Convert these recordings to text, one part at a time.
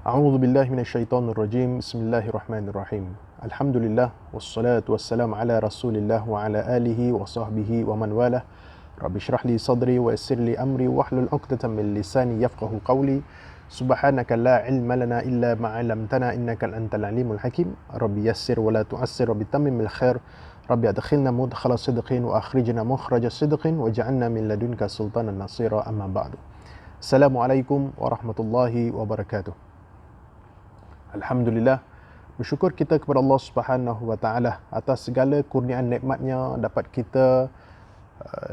A'udzu billahi minasyaitonir rajim. Bismillahirrahmanirrahim. Alhamdulillah wassalatu wassalamu ala Rasulillah wa ala alihi wa sahbihi wa man walah. Rabbi shrah li sadri wa yassir li amri wahlul 'uqdatam min lisani yafqahu qawli. Subhanaka la ilma lana illa ma 'allamtana innaka antal alimul hakim. Rabbi yassir wa la tu'assir, rabbi tammimil khair. Rabbi adkhilna mudkhala sidqin wa akhrijna mukhraja sidqin waj'alna min ladunka sultanan nasira, amma ba'du. Assalamualaikum warahmatullahi wabarakatuh. Alhamdulillah, bersyukur kita kepada Allah Subhanahu wa taala atas segala kurniaan nikmatnya dapat kita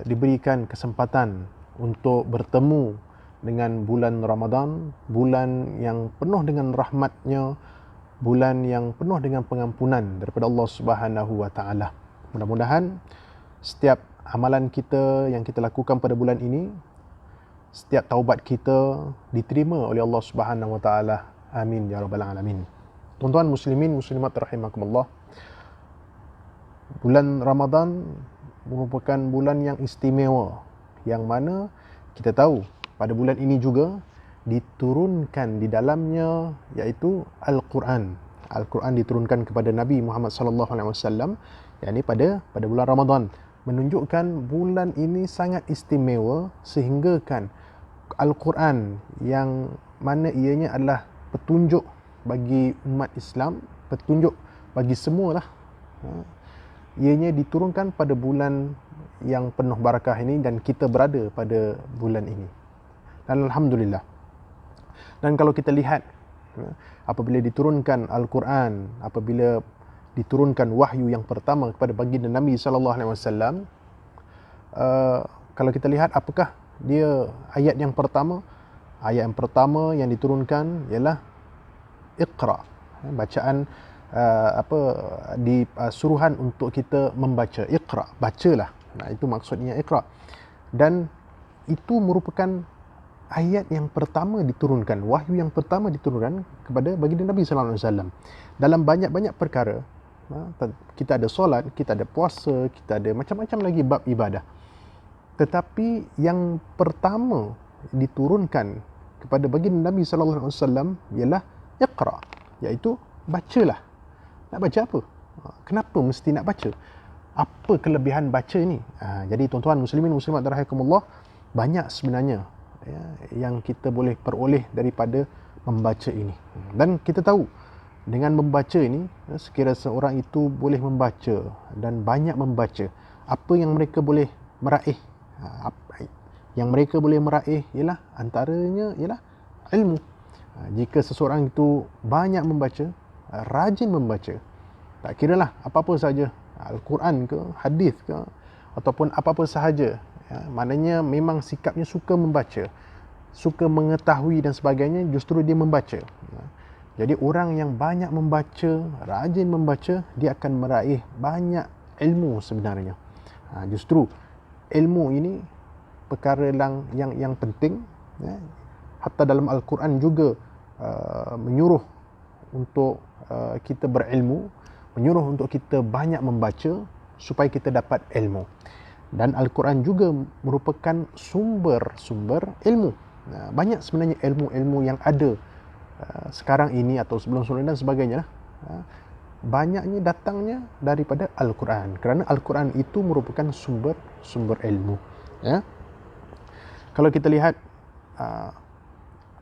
diberikan kesempatan untuk bertemu dengan bulan Ramadan, bulan yang penuh dengan rahmatnya, bulan yang penuh dengan pengampunan daripada Allah Subhanahu wa taala. Mudah-mudahan setiap amalan kita yang kita lakukan pada bulan ini, setiap taubat kita diterima oleh Allah Subhanahu wa taala. Amin ya rabbal alamin. Tuan-tuan muslimin muslimat rahimakumullah. Bulan Ramadan merupakan bulan yang istimewa, yang mana kita tahu pada bulan ini juga diturunkan di dalamnya iaitu Al-Quran. Al-Quran diturunkan kepada Nabi Muhammad sallallahu alaihi wasallam, yakni pada bulan Ramadan, menunjukkan bulan ini sangat istimewa sehingga kan Al-Quran yang mana ianya adalah petunjuk bagi umat Islam, petunjuk bagi semualah, ianya diturunkan pada bulan yang penuh barakah ini dan kita berada pada bulan ini. Dan alhamdulillah. Dan kalau kita lihat apabila diturunkan Al-Quran, apabila diturunkan wahyu yang pertama kepada baginda Nabi sallallahu alaihi wasallam, kalau kita lihat apakah dia ayat yang pertama? Ayat yang pertama yang diturunkan ialah Iqra, bacaan suruhan untuk kita membaca. Iqra, bacalah. Nah, itu maksudnya Iqra. Dan itu merupakan ayat yang pertama diturunkan, wahyu yang pertama diturunkan kepada baginda Nabi sallallahu alaihi wasallam. Dalam banyak-banyak perkara, kita ada solat, kita ada puasa, kita ada macam-macam lagi bab ibadah. Tetapi yang pertama diturunkan kepada baginda Nabi sallallahu alaihi wasallam ialah Iqra, iaitu bacalah. Nak baca apa? Kenapa mesti nak baca? Apa kelebihan baca ni? Jadi tuan-tuan muslimin muslimat rahimakumullah, banyak sebenarnya yang kita boleh peroleh daripada membaca ini. Dan kita tahu dengan membaca ini, sekiranya seorang itu boleh membaca dan banyak membaca, apa yang mereka boleh meraih? Yang mereka boleh meraih ialah antaranya ialah ilmu. Jika seseorang itu banyak membaca, rajin membaca, tak kiralah apa-apa saja, Al-Quran ke, hadis ke, ataupun apa-apa sahaja, maknanya memang sikapnya suka membaca, suka mengetahui dan sebagainya, justru dia membaca. Jadi orang yang banyak membaca, rajin membaca, dia akan meraih banyak ilmu sebenarnya. Justru ilmu ini perkara yang penting. Hatta dalam Al-Quran juga menyuruh untuk kita berilmu, menyuruh untuk kita banyak membaca supaya kita dapat ilmu. Dan Al-Quran juga merupakan sumber ilmu. Banyak sebenarnya ilmu-ilmu yang ada sekarang ini atau sebelum-sebelum dan sebagainya, banyaknya datangnya daripada Al-Quran, kerana Al-Quran itu merupakan sumber ilmu. Kalau kita lihat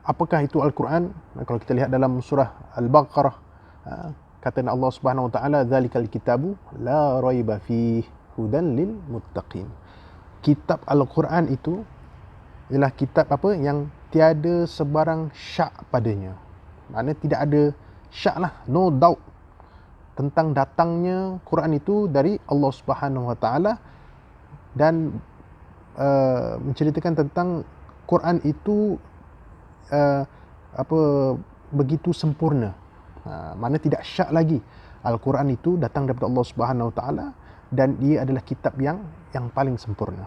apakah itu Al-Quran, kalau kita lihat dalam surah Al-Baqarah, kata Allah Subhanahu wa taala, "Dzalikal kitabu la raiba fihi hudan lil muttaqin." Kitab Al-Quran itu ialah kitab yang tiada sebarang syak padanya. Maknanya tidak ada syak lah, no doubt tentang datangnya Quran itu dari Allah Subhanahu wa taala, dan menceritakan tentang Quran itu begitu sempurna. Mana tidak syak lagi. Al-Quran itu datang daripada Allah Subhanahu wa taala dan ia adalah kitab yang paling sempurna.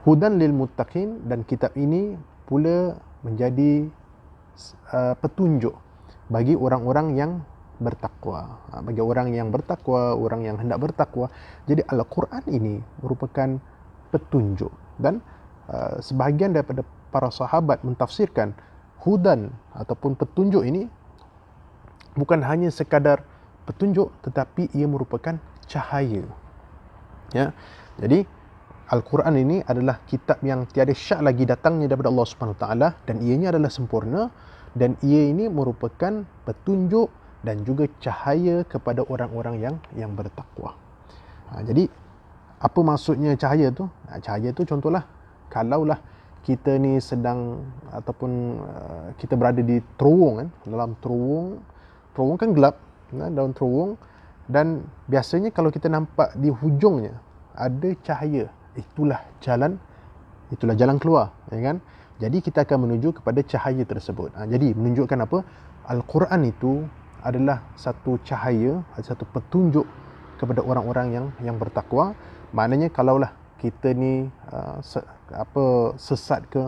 Hudan lil muttaqin, dan kitab ini pula menjadi petunjuk bagi orang-orang yang bertakwa. Bagi orang yang bertakwa, orang yang hendak bertakwa. Jadi Al-Quran ini merupakan petunjuk, dan sebahagian daripada para sahabat mentafsirkan hudan ataupun petunjuk ini bukan hanya sekadar petunjuk, tetapi ia merupakan cahaya. Ya. Jadi Al-Quran ini adalah kitab yang tiada syak lagi datangnya daripada Allah Subhanahu Wa Taala, dan ianya adalah sempurna, dan ia ini merupakan petunjuk dan juga cahaya kepada orang-orang yang bertakwa. Jadi apa maksudnya cahaya tu? Cahaya tu contohlah, kalaulah kita ni sedang ataupun kita berada di terowong kan, dalam terowong kan gelap, dalam terowong, dan biasanya kalau kita nampak di hujungnya ada cahaya, itulah jalan keluar, ya kan? Jadi kita akan menuju kepada cahaya tersebut. Jadi menunjukkan apa? Al-Quran itu adalah satu cahaya, satu petunjuk kepada orang-orang yang bertakwa. Maknanya kalaulah kita ni sesat ke,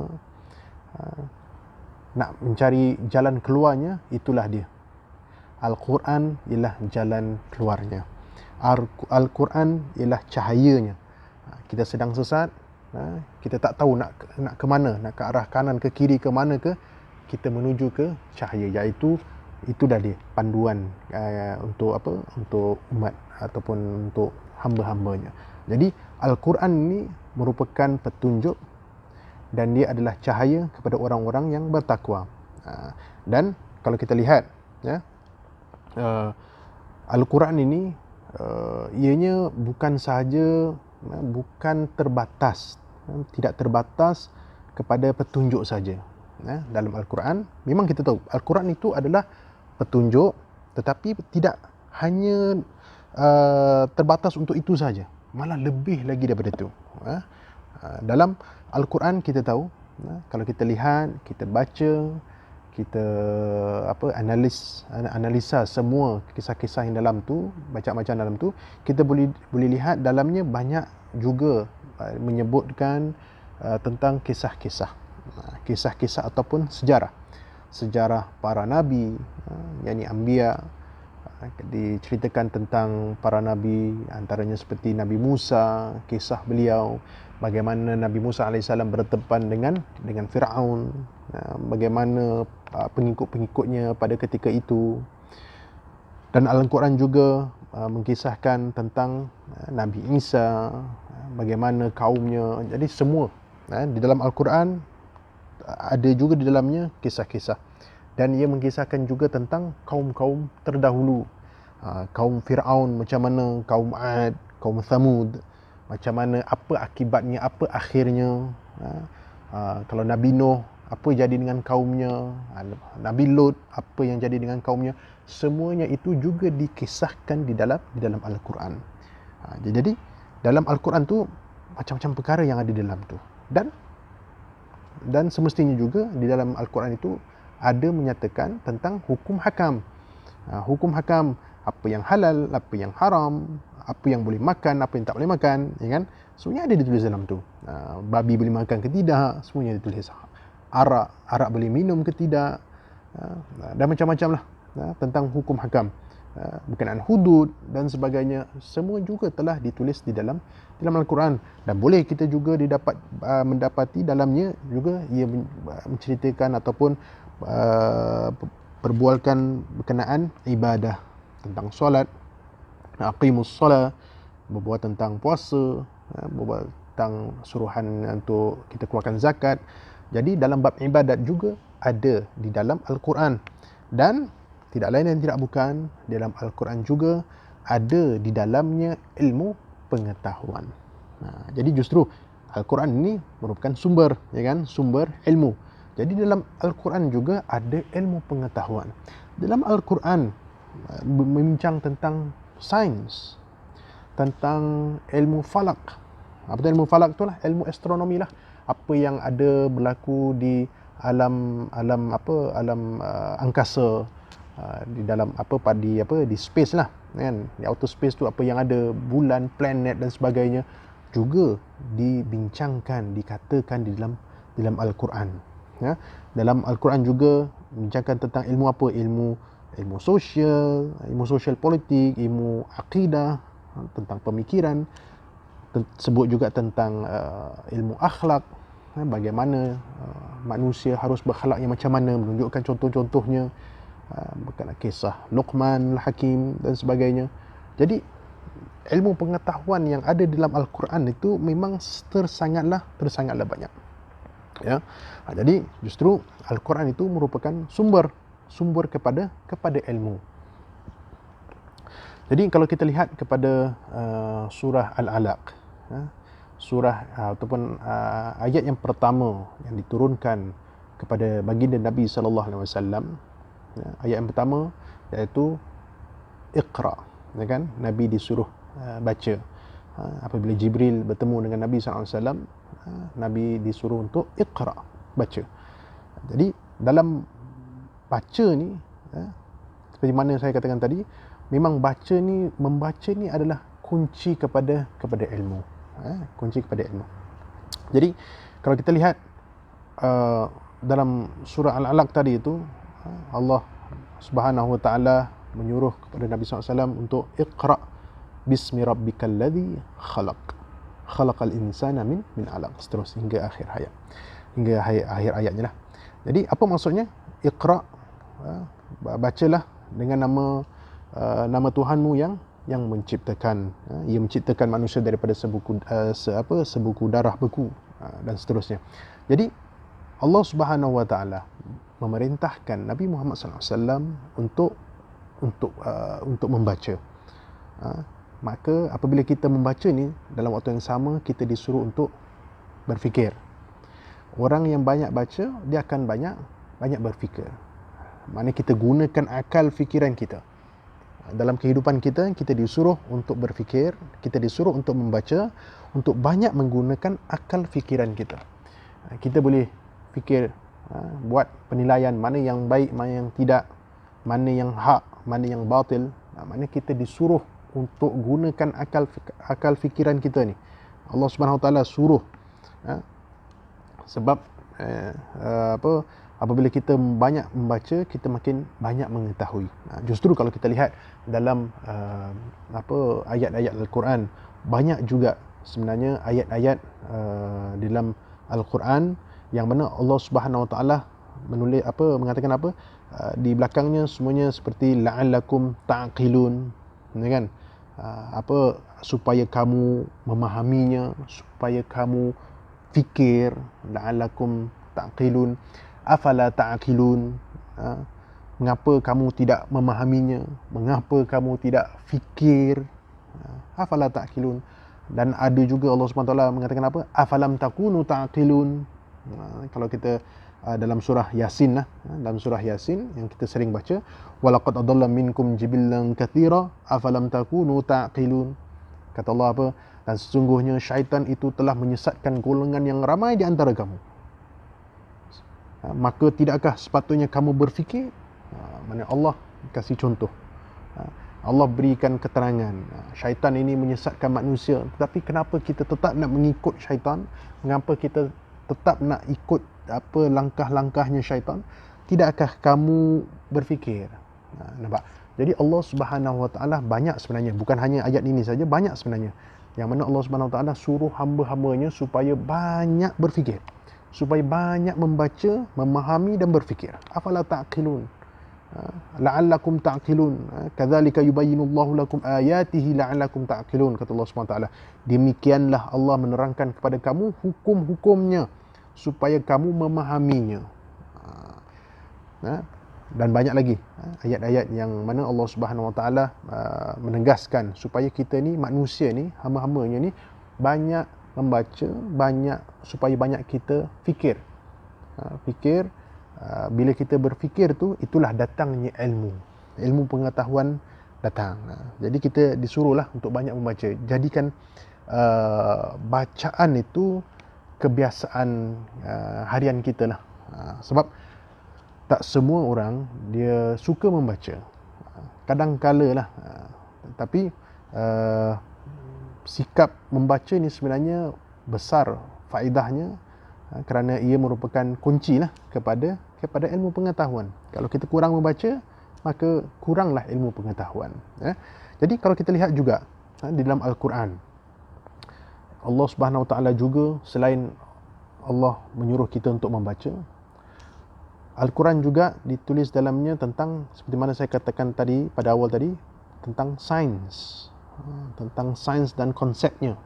nak mencari jalan keluarnya, itulah dia. Al-Quran ialah jalan keluarnya. Al-Quran ialah cahayanya. Kita sedang sesat, kita tak tahu nak ke mana, nak ke arah kanan ke kiri ke mana ke, kita menuju ke cahaya, iaitu itu dah dia panduan untuk apa, untuk umat ataupun untuk hamba-hambanya. Jadi Al-Quran ini merupakan petunjuk dan dia adalah cahaya kepada orang-orang yang bertakwa. Dan kalau kita lihat, ya, Al-Quran ini ianya bukan sahaja, bukan terbatas, tidak terbatas kepada petunjuk saja. Dalam Al-Quran, memang kita tahu Al-Quran itu adalah petunjuk, tetapi tidak hanya terbatas untuk itu saja, malah lebih lagi daripada itu. Dalam Al-Quran kita tahu, kalau kita lihat, kita baca, kita analisa semua kisah-kisah yang dalam tu, bacaan dalam tu, kita boleh lihat dalamnya banyak juga menyebutkan tentang kisah-kisah ataupun sejarah para nabi, yakni anbiya. Diceritakan tentang para nabi, antaranya seperti Nabi Musa, kisah beliau, bagaimana Nabi Musa AS berdepan dengan Fir'aun, bagaimana pengikut-pengikutnya pada ketika itu. Dan Al-Quran juga mengkisahkan tentang Nabi Isa, bagaimana kaumnya. Jadi semua di dalam Al-Quran ada juga di dalamnya kisah-kisah. Dan ia mengkisahkan juga tentang kaum-kaum terdahulu, kaum Fir'aun macam mana, kaum Ad, kaum Thamud macam mana, apa akibatnya, apa akhirnya. Kalau Nabi Nuh, apa jadi dengan kaumnya, Nabi Lut, apa yang jadi dengan kaumnya. Semuanya itu juga dikisahkan di dalam Al-Quran. Jadi dalam Al-Quran tu macam-macam perkara yang ada di dalam tu, dan semestinya juga di dalam Al-Quran itu ada menyatakan tentang hukum hakam. Hukum hakam, apa yang halal, apa yang haram, apa yang boleh makan, apa yang tak boleh makan, ya kan? Semuanya ada ditulis dalam tu. Babi boleh makan ke tidak, semuanya ditulis. Arak boleh minum ke tidak, dan macam-macam lah tentang hukum hakam, berkenaan hudud dan sebagainya. Semua juga telah ditulis di dalam Al-Quran, dan boleh kita juga mendapati dalamnya juga ia menceritakan ataupun perbualkan berkenaan ibadah, tentang solat, aqimus solat, berbual tentang puasa, berbual tentang suruhan untuk kita keluarkan zakat. Jadi dalam bab ibadat juga ada di dalam Al-Quran, dan tidak lain dan tidak bukan, dalam Al-Quran juga ada di dalamnya ilmu pengetahuan. Jadi justru Al-Quran ini merupakan sumber, ya kan, sumber ilmu. Jadi dalam Al-Quran juga ada ilmu pengetahuan. Dalam Al-Quran membincang tentang sains, tentang ilmu falak. Apa tu ilmu falak tu lah? Ilmu astronomi lah. Apa yang ada berlaku di alam angkasa, di dalam di space lah, kan? Di outer space tu apa yang ada, bulan, planet dan sebagainya, juga dibincangkan, dikatakan di dalam Al-Quran. Ya, dalam Al-Quran juga membincangkan tentang ilmu apa? Ilmu sosial politik, ilmu akidah, tentang pemikiran, sebut juga tentang ilmu akhlak, bagaimana manusia harus berakhlak yang macam mana, menunjukkan contoh-contohnya, bukan kisah Luqman Al-Hakim dan sebagainya. Jadi ilmu pengetahuan yang ada dalam Al-Quran itu memang tersangatlah banyak. Ya. Jadi justru Al-Quran itu merupakan sumber kepada ilmu. Jadi kalau kita lihat kepada surah Al-Alaq, surah ataupun ayat yang pertama yang diturunkan kepada baginda Nabi sallallahu alaihi wasallam, ayat yang pertama iaitu Iqra, ya kan? Nabi disuruh baca. Apabila Jibril bertemu dengan Nabi sallallahu alaihi wasallam, Nabi disuruh untuk Iqra, baca. Jadi dalam baca ni, seperti mana saya katakan tadi, memang membaca ni adalah kunci kepada ilmu. Kunci kepada ilmu. Jadi kalau kita lihat dalam surah Al-Alaq tadi itu, Allah Subhanahu wa taala menyuruh kepada Nabi SAW untuk Iqra bismi rabbikal ladzi khalaqal insana min 'alaq, seterusnya hingga akhir ayat. Hingga akhir ayatnya lah. Jadi apa maksudnya? Iqra, bacalah dengan nama Tuhanmu yang menciptakan. Ia menciptakan manusia daripada sebuku darah beku, dan seterusnya. Jadi Allah Subhanahu wa taala memerintahkan Nabi Muhammad SAW untuk membaca. Maka apabila kita membaca ni, dalam waktu yang sama kita disuruh untuk berfikir. Orang yang banyak baca, dia akan banyak berfikir. Maknanya kita gunakan akal fikiran kita. Dalam kehidupan kita, kita disuruh untuk berfikir, kita disuruh untuk membaca, untuk banyak menggunakan akal fikiran kita. Kita boleh fikir, buat penilaian mana yang baik, mana yang tidak, mana yang hak, mana yang batil. Maknanya kita disuruh untuk gunakan akal fikiran kita ni. Allah Subhanahu Wa Taala suruh. Sebab apabila kita banyak membaca, kita makin banyak mengetahui. Justru kalau kita lihat dalam ayat-ayat Al-Quran, banyak juga sebenarnya ayat-ayat dalam Al-Quran yang mana Allah Subhanahu Wa Taala menulis mengatakan di belakangnya semuanya seperti la'allakum ta'qilun, ya kan? Supaya kamu memahaminya, supaya kamu fikir, la'allakum ta'qilun, afala ta'qilun, mengapa kamu tidak memahaminya, mengapa kamu tidak fikir, afala ta'qilun. Dan ada juga Allah Subhanahu Wa Taala mengatakan afalam takunu ta'qilun. Kalau kita dalam surah Yasin, dalam surah Yasin yang kita sering baca, walaqad adalla minkum jibillan katsira afalam takunu ta'qilun. Kata Allah dan sesungguhnya syaitan itu telah menyesatkan golongan yang ramai di antara kamu. Maka tidakkah sepatutnya kamu berfikir? Mana Allah kasih contoh. Allah berikan keterangan. Syaitan ini menyesatkan manusia, tetapi kenapa kita tetap nak mengikut syaitan? Mengapa kita tetap nak ikut langkah-langkahnya syaitan? Tidakkah kamu berfikir? Nampak? Jadi Allah Subhanahu Wa Taala banyak sebenarnya, bukan hanya ayat ini saja, banyak sebenarnya yang mana Allah Subhanahu Wa Taala suruh hamba-hambanya supaya banyak berfikir, supaya banyak membaca, memahami dan berfikir. Afala ta'qilun, la'allakum ta'qilun, kadzalika yubayyinullahu lakum ayatihi la'allakum ta'qilun, kata Allah Subhanahu Wa Taala. Demikianlah Allah menerangkan kepada kamu hukum-hukumnya supaya kamu memahaminya. Dan banyak lagi ayat-ayat yang mana Allah Subhanahu Wa Taala menegaskan supaya kita ni, manusia ni, hamba-hambanya ni banyak membaca, supaya banyak kita fikir. Bila kita berfikir tu, itulah datangnya ilmu pengetahuan datang. Jadi kita disuruhlah untuk banyak membaca. Jadikan bacaan itu kebiasaan harian kita lah. Sebab tak semua orang dia suka membaca. Kadang-kala lah. Tapi sikap membaca ni sebenarnya besar faedahnya, kerana ia merupakan kunci lah kepada ilmu pengetahuan. Kalau kita kurang membaca, maka kuranglah ilmu pengetahuan. Jadi kalau kita lihat juga di dalam Al-Quran, Allah Subhanahu Wa Taala juga selain Allah menyuruh kita untuk membaca. Al-Quran juga ditulis dalamnya tentang, seperti mana saya katakan tadi pada awal tadi, tentang sains, tentang sains dan konsepnya.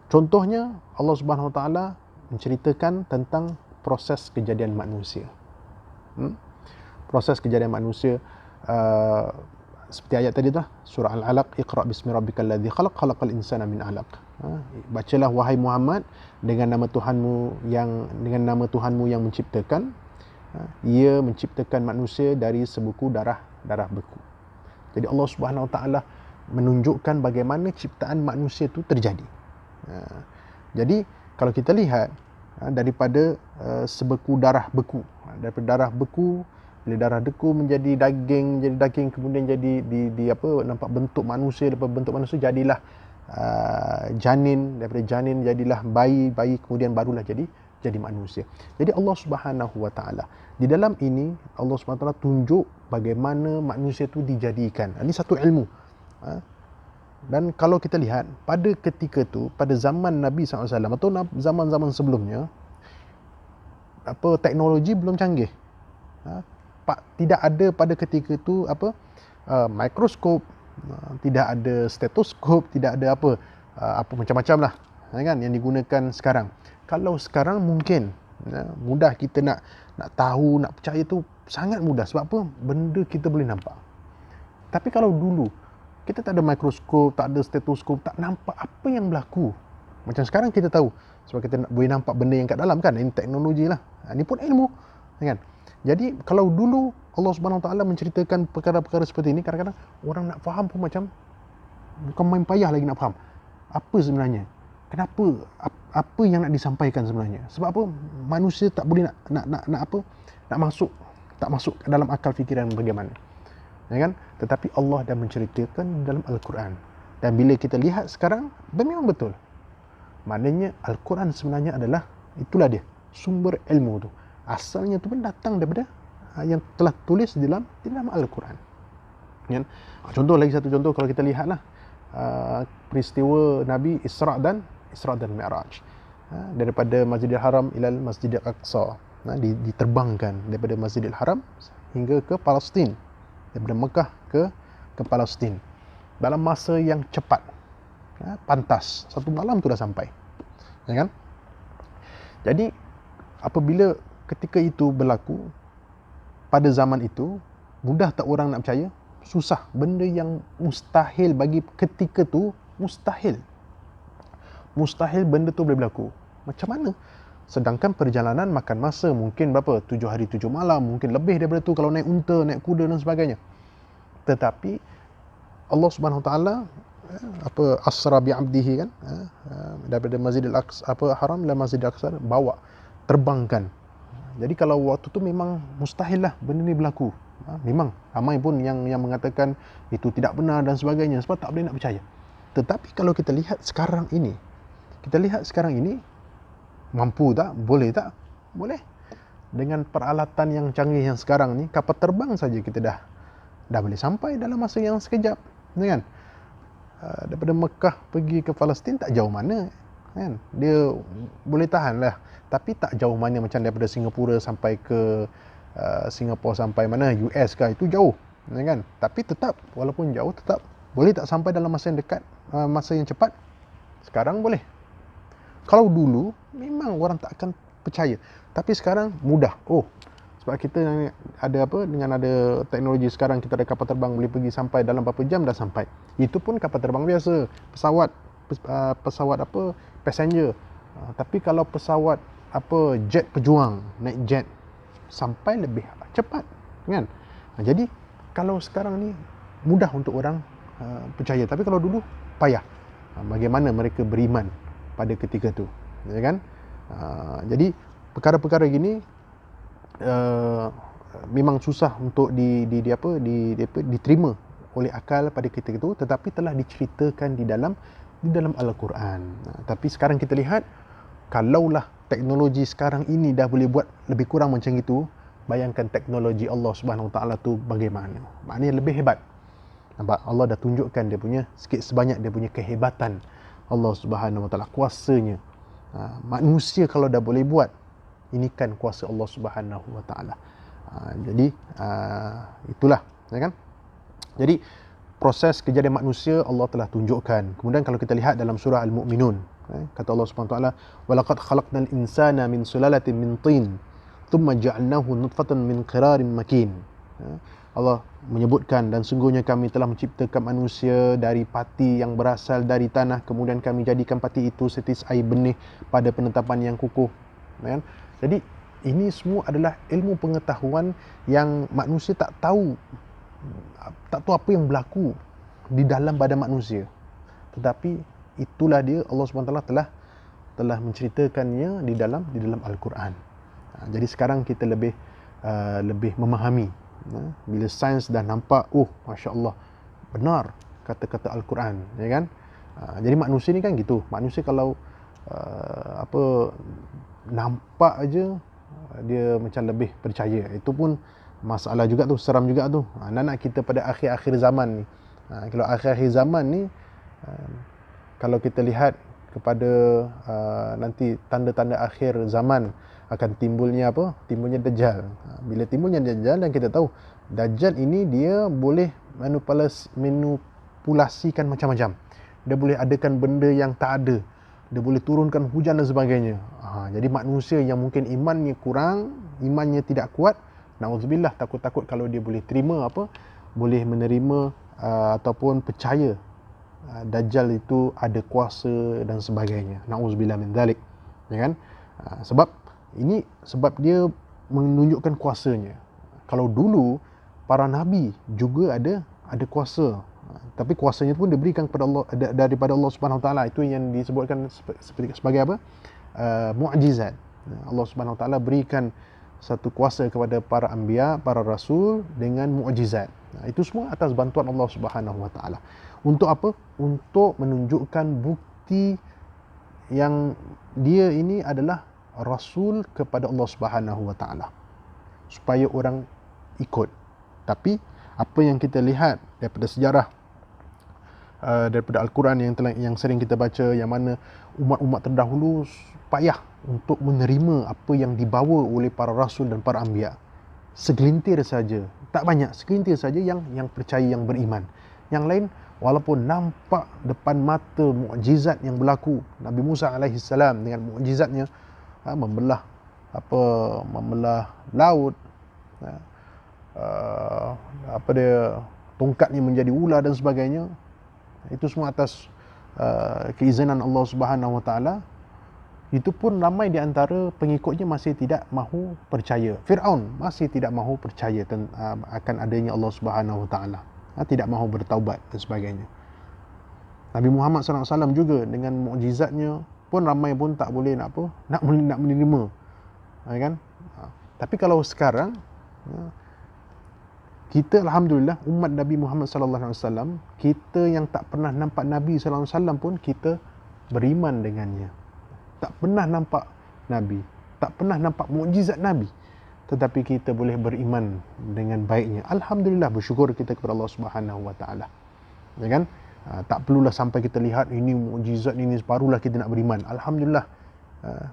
Contohnya Allah Subhanahu Wa Taala menceritakan tentang proses kejadian manusia. Proses kejadian manusia, seperti ayat tadi tu, surah Al-Alaq, Iqra bismi rabbikal ladzi khalaq, khalaqal insana min 'alaq. Bacalah wahai Muhammad dengan nama Tuhanmu yang menciptakan. Ia menciptakan manusia dari sebuku darah beku. Jadi Allah Subhanahu Wa Taala menunjukkan bagaimana ciptaan manusia itu terjadi. Jadi kalau kita lihat daripada sebeku darah beku, daripada darah beku, bila darah beku menjadi daging, kemudian jadi nampak bentuk manusia, daripada bentuk manusia jadilah janin, daripada janin jadilah bayi, kemudian barulah jadi manusia. Jadi Allah Subhanahu Wa Taala di dalam ini, Allah Subhanahu Wa Taala tunjuk bagaimana manusia itu dijadikan. Ini satu ilmu. Dan kalau kita lihat pada ketika itu, pada zaman Nabi SAW atau zaman-zaman sebelumnya, teknologi belum canggih. Tidak ada pada ketika itu mikroskop, tidak ada stetoskop, tidak ada apa macam-macam lah kan yang digunakan sekarang. Kalau sekarang mungkin mudah kita nak tahu, nak percaya tu sangat mudah. Sebab apa? Benda kita boleh nampak. Tapi kalau dulu kita tak ada mikroskop, tak ada stetoskop, tak nampak apa yang berlaku. Macam sekarang kita tahu, sebab kita boleh nampak benda yang kat dalam kan. Ini teknologi lah. Ini pun ilmu kan. Jadi kalau dulu Allah Subhanahu Wa Taala menceritakan perkara-perkara seperti ini, kadang-kadang orang nak faham pun macam bukan main payah lagi nak faham. Apa sebenarnya? Kenapa? Apa yang nak disampaikan sebenarnya? Sebab apa? Manusia tak boleh nak masuk dalam akal fikiran bagaimana. Ya kan? Tetapi Allah dah menceritakan dalam Al-Quran. Dan bila kita lihat sekarang, memang betul. Maknanya Al-Quran sebenarnya adalah, itulah dia, sumber ilmu tu. Asalnya tu pun datang daripada yang telah tulis di dalam Al-Quran. Ya? Satu contoh kalau kita lihatlah peristiwa Nabi Isra' dan Mi'raj. Daripada Masjidil Haram ilal Masjidil Aqsa. Diterbangkan daripada Masjidil Haram hingga ke Palestin. Daripada Mekah ke Palestin. Dalam masa yang cepat. Pantas. Satu malam tu dah sampai. Ya kan? Jadi, apabila ketika itu berlaku, pada zaman itu, mudah tak orang nak percaya? Susah. Benda yang mustahil bagi ketika tu, mustahil benda tu boleh berlaku. Macam mana? Sedangkan perjalanan makan masa mungkin berapa? 7 hari 7 malam, mungkin lebih daripada tu kalau naik unta, naik kuda dan sebagainya. Tetapi Allah Subhanahu Wa Taala asra bi 'abdihi kan, daripada Masjidil Aqsa Haram ila Masjidil Aqsa, bawa, terbangkan. Jadi kalau waktu tu memang mustahil lah benda ni berlaku. Memang ramai pun yang mengatakan itu tidak benar dan sebagainya, sebab tak boleh nak percaya. Tetapi kalau kita lihat sekarang ini, mampu tak? Boleh tak? Boleh. Dengan peralatan yang canggih yang sekarang ni, kapal terbang saja kita dah boleh sampai dalam masa yang sekejap, kan? Daripada Mekah pergi ke Palestin tak jauh mana, kan? Dia boleh tahan lah, tapi tak jauh mana macam daripada Singapura sampai ke Singapura sampai mana, US kah, itu jauh, kan? Tapi tetap, walaupun jauh, tetap boleh tak sampai dalam masa yang dekat, masa yang cepat? Sekarang boleh. Kalau dulu memang orang tak akan percaya, tapi sekarang mudah. Sebab kita dengan ada teknologi sekarang, kita ada kapal terbang boleh pergi sampai dalam berapa jam dah sampai. Itu pun kapal terbang biasa, pesawat passenger. Tapi kalau pesawat jet pejuang, naik jet, sampai lebih cepat, kan? Jadi kalau sekarang ni mudah untuk orang percaya, tapi kalau dulu payah. Bagaimana mereka beriman pada ketika tu, ya kan? Jadi perkara-perkara gini memang susah untuk diterima oleh akal pada ketika itu, tetapi telah diceritakan di dalam Al-Quran. Tapi sekarang kita lihat, kalaulah teknologi sekarang ini dah boleh buat lebih kurang macam itu, bayangkan teknologi Allah Subhanahu Taala tu bagaimana. Maknanya lebih hebat. Nampak? Allah dah tunjukkan dia punya sikit sebanyak dia punya kehebatan Allah Subhanahu Wa Taala, kuasanya. Manusia kalau dah boleh buat, ini kan kuasa Allah Subhanahu Wa Taala. Jadi itulah, ya kan? Jadi proses kejadian manusia Allah telah tunjukkan. Kemudian kalau kita lihat dalam surah Al-Mu'minun, kata Allah Subhanahu Wa Taala, "Walaqad khalaqnal insana min sulalatin min tin, thumma ja'alnahu nutfatan min qirarin makin." Allah menyebutkan, dan sungguhnya kami telah menciptakan manusia dari pati yang berasal dari tanah, kemudian kami jadikan pati itu seperti air benih pada penetapan yang kukuh. Kan? Jadi ini semua adalah ilmu pengetahuan yang manusia tak tahu apa yang berlaku di dalam badan manusia. Tetapi itulah dia, Allah SWT telah menceritakannya di dalam Al-Quran. Jadi sekarang kita lebih memahami. Bila sains dah nampak, Masya Allah, benar kata-kata Al-Quran, ya kan? Jadi manusia ni kan gitu. Manusia kalau nampak aja, dia macam lebih percaya. Itu pun masalah juga tu, seram juga tu. Anak-anak kita pada akhir-akhir zaman ni, kalau akhir-akhir zaman ni, kalau kita lihat kepada nanti tanda-tanda akhir zaman, akan timbulnya timbulnya Dajjal. Bila timbulnya Dajjal, dan kita tahu Dajjal ini dia boleh manipulasikan macam-macam. Dia boleh adakan benda yang tak ada, dia boleh turunkan hujan dan sebagainya. Jadi manusia yang mungkin imannya kurang, imannya tidak kuat, na'udzubillah, takut-takut kalau dia boleh terima boleh menerima ataupun percaya Dajjal itu ada kuasa dan sebagainya. Na'udzubillah min dzalik, ya kan? Sebab dia menunjukkan kuasanya. Kalau dulu para nabi juga ada kuasa, tapi kuasanya pun diberikan kepada Allah, daripada Allah Subhanahu Wa Taala. Itu yang disebutkan sebagai apa? Mu'jizat. Allah Subhanahu Wa Taala berikan satu kuasa kepada para anbiya, para rasul dengan mu'jizat. Itu semua atas bantuan Allah Subhanahu Wa Taala. Untuk apa? Untuk menunjukkan bukti yang dia ini adalah rasul kepada Allah Subhanahu Wa Taala, supaya orang ikut. Tapi apa yang kita lihat daripada sejarah, daripada Al-Quran yang sering kita baca, yang mana umat-umat terdahulu payah untuk menerima apa yang dibawa oleh para rasul dan para anbiya. Segelintir saja, tak banyak, segelintir saja yang percaya, yang beriman. Yang lain, walaupun nampak depan mata mukjizat yang berlaku, Nabi Musa alaihi salam dengan mukjizatnya membelah laut, tongkatnya menjadi ular dan sebagainya. Itu semua atas keizinan Allah Subhanahu Wa Taala. Itu pun ramai di antara pengikutnya masih tidak mahu percaya. Fir'aun masih tidak mahu percaya akan adanya Allah Subhanahu Wa Taala, tidak mahu bertaubat dan sebagainya. Nabi Muhammad SAW juga dengan mukjizatnya pun ramai pun tak boleh nak menerima, kan? Tapi kalau sekarang, kita alhamdulillah umat Nabi Muhammad SAW, kita yang tak pernah nampak Nabi SAW pun kita beriman dengannya. Tak pernah nampak Nabi, tak pernah nampak mukjizat Nabi, tetapi kita boleh beriman dengan baiknya. Alhamdulillah, bersyukur kita kepada Allah Subhanahu Wa Taala, ya kan? Tak perlulah sampai kita lihat ini mukjizat ini barulah kita nak beriman. Alhamdulillah,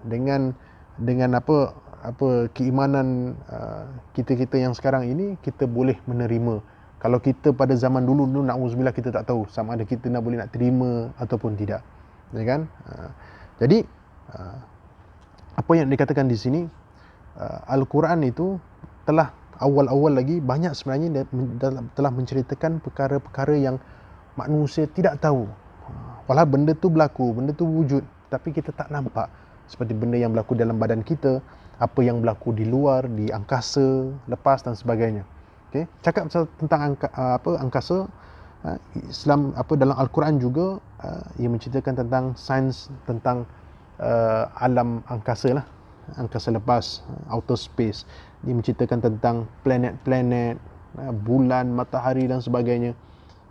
dengan keimanan kita yang sekarang ini, kita boleh menerima. Kalau kita pada zaman dulu na'udzubillah, kita tak tahu sama ada kita boleh nak terima ataupun tidak, ya kan? Jadi apa yang dikatakan di sini, Al-Quran itu telah awal-awal lagi banyak sebenarnya telah menceritakan perkara-perkara yang manusia tidak tahu. Walau benda tu berlaku, benda tu wujud, tapi kita tak nampak. Seperti benda yang berlaku dalam badan kita, apa yang berlaku di luar, di angkasa lepas dan sebagainya. Okay? Cakap tentang angkasa, Islam dalam Al-Quran juga ia menceritakan tentang sains, tentang alam angkasa lah, angkasa lepas, outer space. Dia menceritakan tentang planet-planet, bulan, matahari dan sebagainya.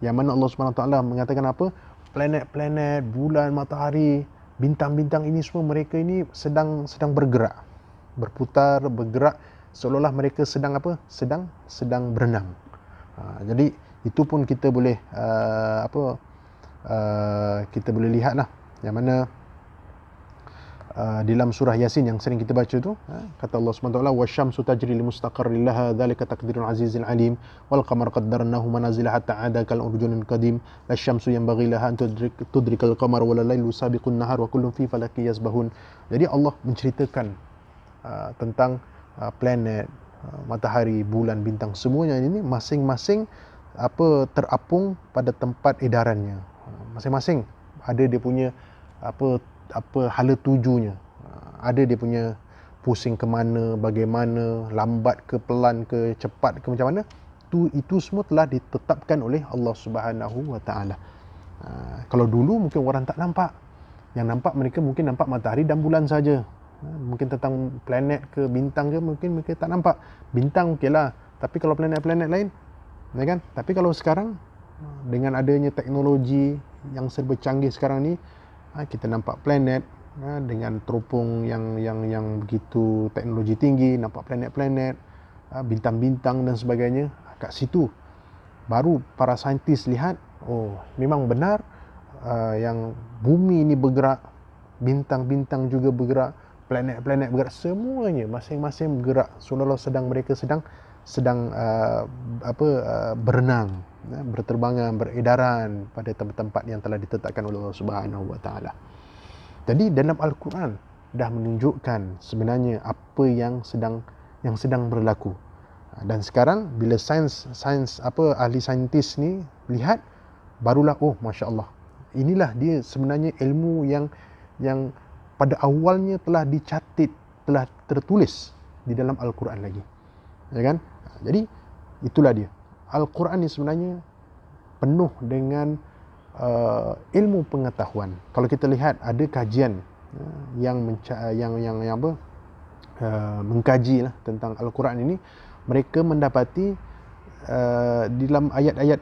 Yang mana Allah SWT mengatakan apa? Planet-planet, bulan, matahari, bintang-bintang ini semua, mereka ini sedang bergerak, berputar, bergerak, seolah-olah mereka sedang berenang. Jadi itu pun kita boleh kita boleh lihat lah, yang mana dalam surah Yasin yang sering kita baca tu, kata Allah SWT, wasyamsu tajri li mustaqarrin laha dzalika taqdirul azizil alim wal qamar qaddarnahu manazila hatta ada kal urjunil qadim lasyamsu yanbaghi laha an tudrikal qamar wal lailu sabiqun nahar wa kullun fi falaki yasbahun. Jadi Allah menceritakan tentang planet, matahari, bulan, bintang, semuanya ini masing-masing terapung pada tempat edarannya. Masing-masing ada dia punya apa hala tujunya. Ada dia punya pusing ke mana, bagaimana, lambat ke, pelan ke, cepat ke, macam mana. Itu semua telah ditetapkan oleh Allah Subhanahu Wa Taala. Kalau dulu mungkin orang tak nampak. Yang nampak mereka mungkin nampak matahari dan bulan saja. Mungkin tentang planet ke bintang ke mungkin mereka tak nampak. Bintang okeylah, tapi kalau planet-planet lain, ya kan? Tapi kalau sekarang dengan adanya teknologi yang serba canggih sekarang ni, kita nampak planet dengan teropong yang begitu teknologi tinggi, nampak planet-planet, bintang-bintang dan sebagainya. Kat situ baru para saintis lihat, oh memang benar yang bumi ini bergerak, bintang-bintang juga bergerak, planet-planet bergerak, semuanya masing-masing bergerak. Seolah-olah mereka sedang berenang, berterbangan, beredaran pada tempat-tempat yang telah ditetapkan oleh Allah Subhanahu Wa Taala. Jadi dalam Al-Quran dah menunjukkan sebenarnya apa yang sedang berlaku. Dan sekarang bila ahli saintis ni lihat, barulah oh masya-Allah, inilah dia sebenarnya ilmu yang pada awalnya telah dicatat, telah tertulis di dalam Al-Quran lagi. Ya kan? Jadi itulah dia. Al-Quran ni sebenarnya penuh dengan ilmu pengetahuan. Kalau kita lihat ada kajian yang mengkaji lah tentang Al-Quran ini, mereka mendapati di dalam ayat-ayat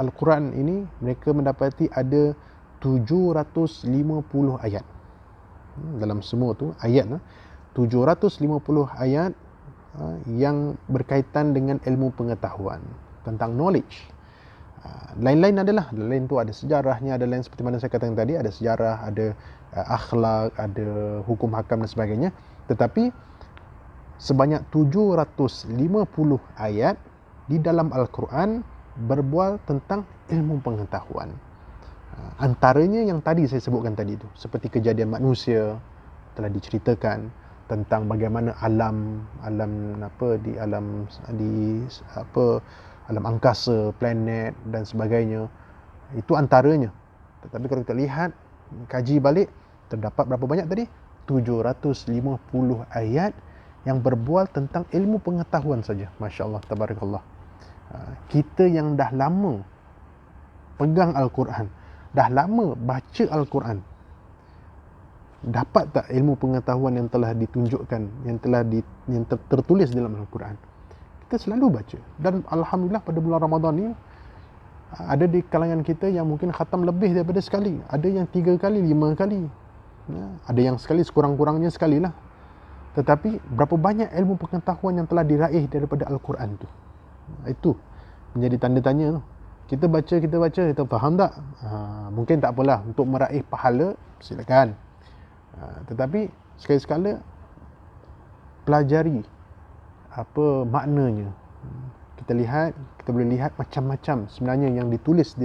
Al-Quran ini mereka mendapati ada 750 ayat. Dalam semua tu ayat 750 ayat yang berkaitan dengan ilmu pengetahuan, tentang knowledge. Lain-lain adalah, lain tu ada sejarahnya, ada lain seperti mana saya katakan tadi, ada sejarah, ada akhlak, ada hukum hakam dan sebagainya. Tetapi sebanyak 750 ayat di dalam Al-Quran berbual tentang ilmu pengetahuan. Antaranya yang tadi saya sebutkan tadi tu, seperti kejadian manusia telah diceritakan, tentang bagaimana alam angkasa, planet dan sebagainya. Itu antaranya. Tetapi kalau kita lihat, kaji balik, terdapat berapa banyak tadi? 750 ayat yang berbual tentang ilmu pengetahuan saja. Masya-Allah, tabarakallah. Kita yang dah lama pegang Al-Quran, dah lama baca Al-Quran, dapat tak ilmu pengetahuan yang telah ditunjukkan, yang tertulis dalam Al-Quran? Kita selalu baca. Dan alhamdulillah pada bulan Ramadan ni ada di kalangan kita yang mungkin khatam lebih daripada sekali, ada yang 3 kali, 5 kali, ada yang sekali, sekurang-kurangnya sekali lah. Tetapi berapa banyak ilmu pengetahuan yang telah diraih daripada Al-Quran tu? Itu menjadi tanda tanya tu. Kita baca, kita faham tak? Mungkin tak apalah, untuk meraih pahala silakan. Tetapi sekali-sekala pelajari apa maknanya. Kita boleh lihat macam-macam sebenarnya yang tertulis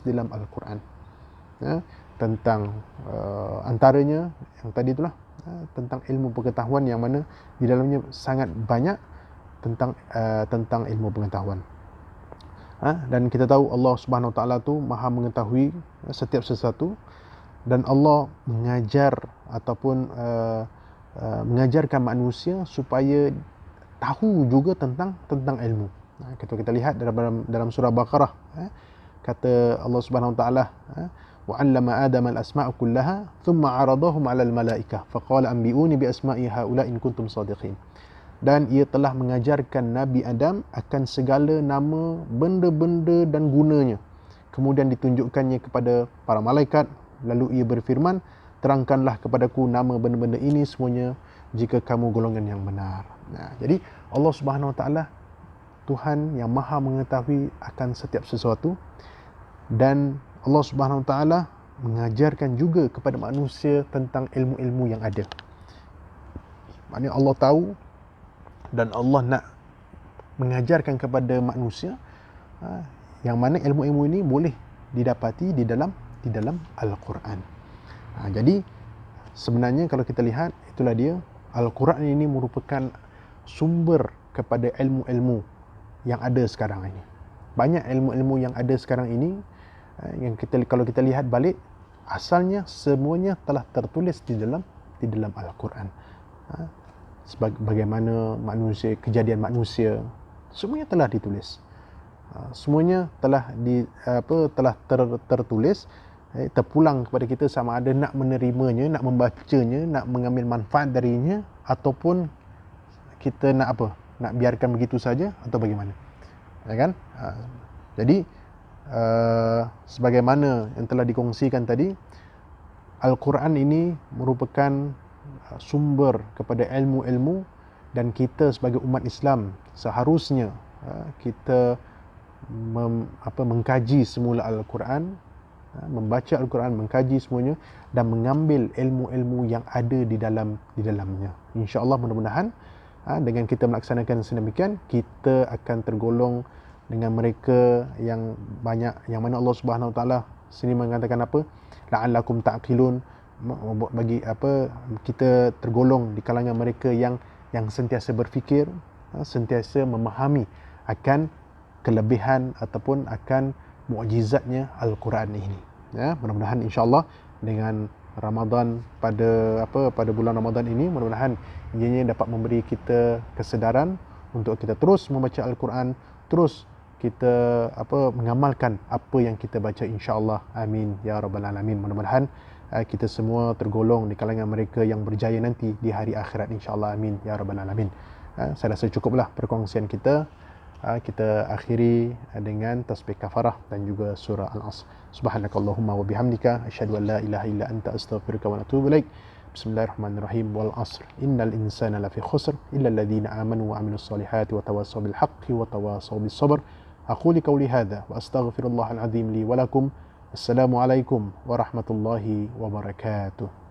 di dalam Al-Quran. Tentang antaranya yang tadi itulah, tentang ilmu pengetahuan yang mana di dalamnya sangat banyak tentang ilmu pengetahuan. Dan kita tahu Allah Subhanahu Wa Taala tu Maha mengetahui setiap sesuatu, dan Allah mengajar ataupun mengajarkan manusia supaya tahu juga tentang ilmu. Kita lihat dalam surah Baqarah, kata Allah Subhanahu Wa Taala, wa 'allama Adama al-asma'a kullaha thumma 'aradahum 'ala al-malaikah faqala anbi'uni bi asma'i haula in kuntum shadiqin. Dan ia telah mengajarkan Nabi Adam akan segala nama, benda-benda dan gunanya. Kemudian ditunjukkannya kepada para malaikat, lalu ia berfirman, terangkanlah kepadaku nama benda-benda ini semuanya jika kamu golongan yang benar. Jadi Allah Subhanahu Wa Taala Tuhan yang Maha mengetahui akan setiap sesuatu, dan Allah Subhanahu Wa Taala mengajarkan juga kepada manusia tentang ilmu-ilmu yang ada. Maknanya Allah tahu dan Allah nak mengajarkan kepada manusia yang mana ilmu-ilmu ini boleh didapati di dalam Al-Quran. Jadi sebenarnya kalau kita lihat, itulah dia, Al-Quran ini merupakan sumber kepada ilmu-ilmu yang ada sekarang ini. Banyak ilmu-ilmu yang ada sekarang ini yang kalau kita lihat balik, asalnya semuanya telah tertulis di dalam Al-Quran. Bagaimana manusia, kejadian manusia, semuanya telah ditulis. Semuanya telah tertulis, terpulang kepada kita sama ada nak menerimanya, nak membacanya, nak mengambil manfaat darinya, ataupun kita nak biarkan begitu saja atau bagaimana, ya kan? Jadi sebagaimana yang telah dikongsikan tadi, Al-Quran ini merupakan sumber kepada ilmu-ilmu, dan kita sebagai umat Islam seharusnya kita mengkaji semula Al-Quran, membaca Al-Quran, mengkaji semuanya dan mengambil ilmu-ilmu yang ada di dalamnya. InsyaAllah, mudah-mudahan dengan kita melaksanakan sedemikian, kita akan tergolong dengan mereka yang banyak, yang mana Allah Subhanahu Wa Taala sini mengatakan la'allakum ta'qilun, bagi kita tergolong di kalangan mereka yang sentiasa berfikir, sentiasa memahami akan kelebihan ataupun akan mukjizatnya Al-Quran ini. Ya, mudah-mudahan insya-Allah dengan Ramadan pada bulan Ramadan ini, mudah-mudahan ianya dapat memberi kita kesedaran untuk kita terus membaca Al-Quran, terus kita mengamalkan apa yang kita baca, insya-Allah. Amin ya rabbal alamin. Mudah-mudahan kita semua tergolong di kalangan mereka yang berjaya nanti di hari akhirat, insya-Allah. Amin ya rabbal alamin. Saya rasa cukuplah perkongsian kita. Kita akhiri dengan tasbih kafarah dan juga surah Al-Asr. Subhanakallahumma wa bihamdika asyhadu an la ilaha illa anta astaghfiruka wa atubu ilaik. Bismillahirrahmanirrahim. Wal 'asr innal insana lafi khusr illa alladhina amanu wa 'amilus solihati wa tawassaw bil haqqi wa tawassaw bis sabr. Aqulu qawli hadha wa astaghfirullahal azim li wa lakum. Assalamualaikum warahmatullahi wabarakatuh.